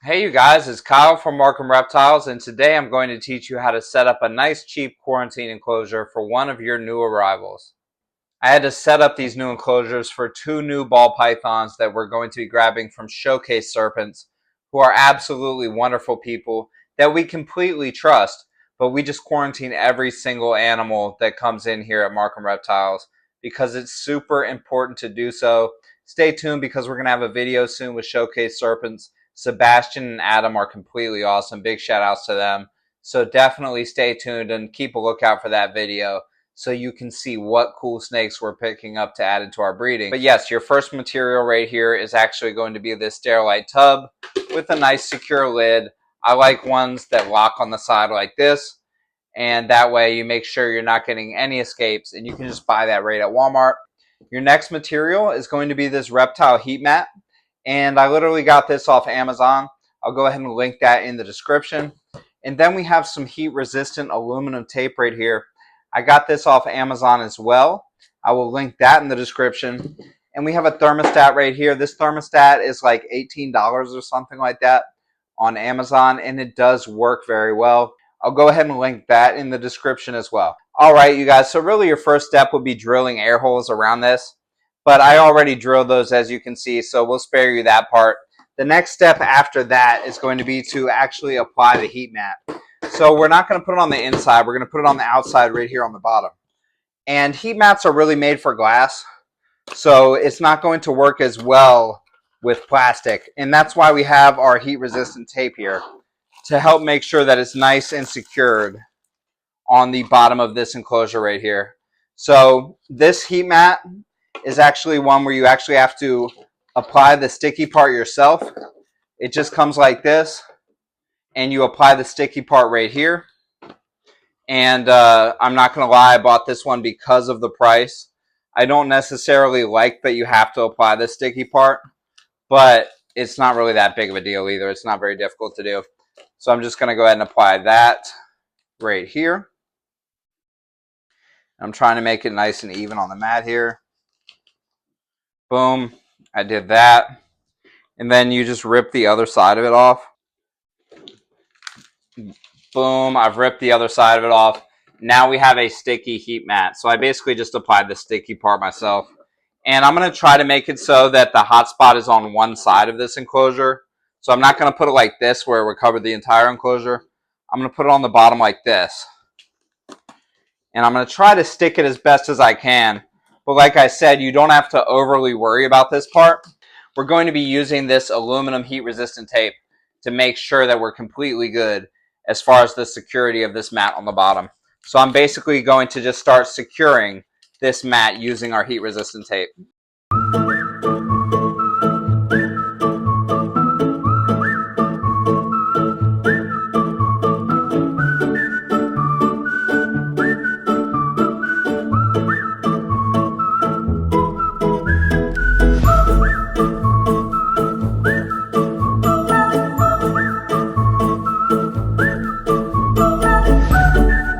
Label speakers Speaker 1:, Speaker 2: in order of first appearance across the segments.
Speaker 1: Hey you guys, it's Kyle from Markham Reptiles, and today I'm going to teach you how to set up a nice cheap quarantine enclosure for one of your new arrivals. I had to set up these new enclosures for two new ball pythons that we're going to be grabbing from Showcase Serpents, who are absolutely wonderful people that we completely trust, but we just quarantine every single animal that comes in here at Markham Reptiles because it's super important to do so. Stay tuned because we're going to have a video soon with Showcase Serpents. Sebastian and Adam are completely awesome. Big shout outs to them. So definitely stay tuned and keep a lookout for that video so you can see what cool snakes we're picking up to add into our breeding. But yes, your first material right here is actually going to be this Sterilite tub with a nice secure lid. I like ones that lock on the side like this, and that way you make sure you're not getting any escapes, and you can just buy that right at Walmart. Your next material is going to be this reptile heat mat, and I literally got this off Amazon. I'll go ahead and link that in the description. And then we have some heat resistant aluminum tape right here. I got this off Amazon as well. I will link that in the description. And we have a thermostat right here. This thermostat is like $18 or something like that on Amazon, and it does work very well. I'll go ahead and link that in the description as well. All right, you guys, so really your first step would be drilling air holes around this, but I already drilled those, as you can see, so we'll spare you that part. The next step after that is going to be to actually apply the heat mat. So we're not going to put it on the inside, we're going to put it on the outside right here on the bottom. And heat mats are really made for glass, so it's not going to work as well with plastic. And that's why we have our heat resistant tape here, to help make sure that it's nice and secured on the bottom of this enclosure right here. So this heat mat is actually one where you actually have to apply the sticky part yourself. It just comes like this, and you apply the sticky part right here. And I'm not going to lie, I bought this one because of the price. I don't necessarily like that you have to apply the sticky part, but it's not really that big of a deal either. It's not very difficult to do. So I'm just going to go ahead and apply that right here. I'm trying to make it nice and even on the mat here. Boom, I did that. And then you just rip the other side of it off. Boom, I've ripped the other side of it off. Now we have a sticky heat mat. So I basically just applied the sticky part myself. And I'm going to try to make it so that the hot spot is on one side of this enclosure. So I'm not going to put it like this where it would cover the entire enclosure. I'm going to put it on the bottom like this. And I'm going to try to stick it as best as I can. But like I said, you don't have to overly worry about this part. We're going to be using this aluminum heat resistant tape to make sure that we're completely good as far as the security of this mat on the bottom. So I'm basically going to just start securing this mat using our heat resistant tape.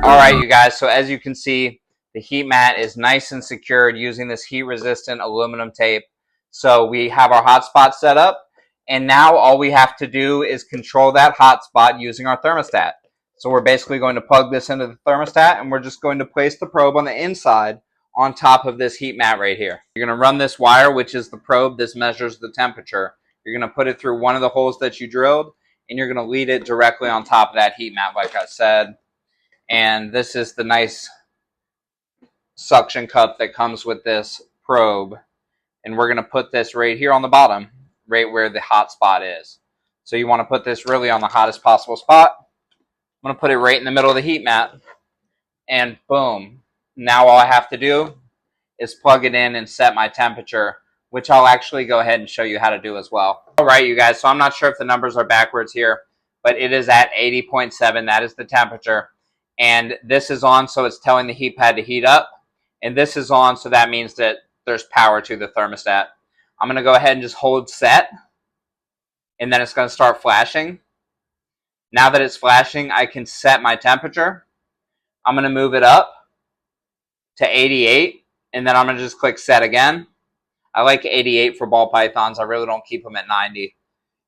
Speaker 1: Alright you guys, so as you can see, the heat mat is nice and secured using this heat resistant aluminum tape. So we have our hotspot set up, and now all we have to do is control that hotspot using our thermostat. So we're basically going to plug this into the thermostat, and we're just going to place the probe on the inside on top of this heat mat right here. You're going to run this wire, which is the probe. This measures the temperature. You're going to put it through one of the holes that you drilled, and you're going to lead it directly on top of that heat mat, like I said. And this is the nice suction cup that comes with this probe. And we're going to put this right here on the bottom, right where the hot spot is. So you want to put this really on the hottest possible spot. I'm going to put it right in the middle of the heat mat. And boom. Now all I have to do is plug it in and set my temperature, which I'll actually go ahead and show you how to do as well. All right, you guys. So I'm not sure if the numbers are backwards here, but it is at 80.7. That is the temperature. And this is on, so it's telling the heat pad to heat up. And this is on, so that means that there's power to the thermostat. I'm going to go ahead and just hold set. And then it's going to start flashing. Now that it's flashing, I can set my temperature. I'm going to move it up to 88. And then I'm going to just click set again. I like 88 for ball pythons. I really don't keep them at 90.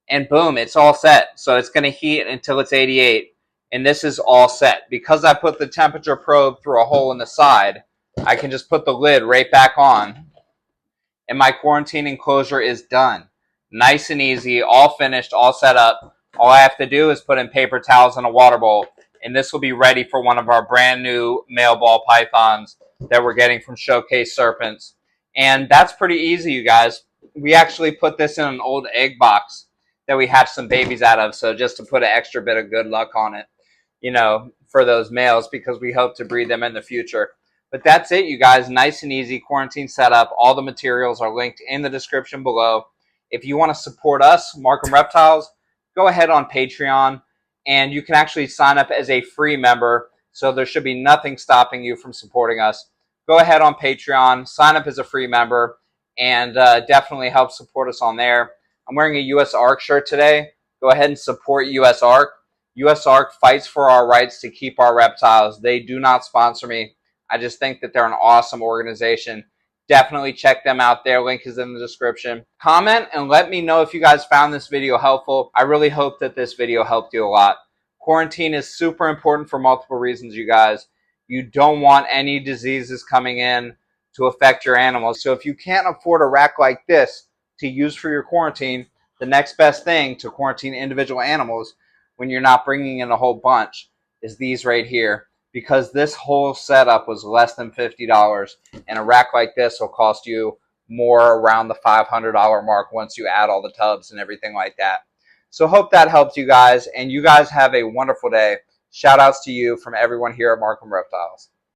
Speaker 1: and boom, it's all set. So it's going to heat until it's 88, and this is all set. Because I put the temperature probe through a hole in the side, I can just put the lid right back on, and my quarantine enclosure is done. Nice and easy, all finished, all set up. All I have to do is put in paper towels and a water bowl, and this will be ready for one of our brand new male ball pythons that we're getting from Showcase Serpents. And that's pretty easy, you guys. We actually put this in an old egg box that we hatched some babies out of, so just to put an extra bit of good luck on it, you know, for those males, because we hope to breed them in the future. But that's it, you guys. Nice and easy quarantine setup. All the materials are linked in the description below. If you want to support us, Markham Reptiles, go ahead on Patreon, and you can actually sign up as a free member, so there should be nothing stopping you from supporting us. Go ahead on Patreon, sign up as a free member, and definitely help support us on there. I'm wearing a US ARC shirt today. Go ahead and support US ARC. US ARC fights for our rights to keep our reptiles. They do not sponsor me. I just think that they're an awesome organization. Definitely check them out. Their link is in the description. Comment and let me know if you guys found this video helpful. I really hope that this video helped you a lot. Quarantine is super important for multiple reasons, you guys. You don't want any diseases coming in to affect your animals. So if you can't afford a rack like this to use for your quarantine, the next best thing to quarantine individual animals when you're not bringing in a whole bunch is these right here. Because this whole setup was less than $50, and a rack like this will cost you more, around the $500 mark once you add all the tubs and everything like that. So hope that helped you guys, and you guys have a wonderful day. Shout outs to you from everyone here at Markham Reptiles.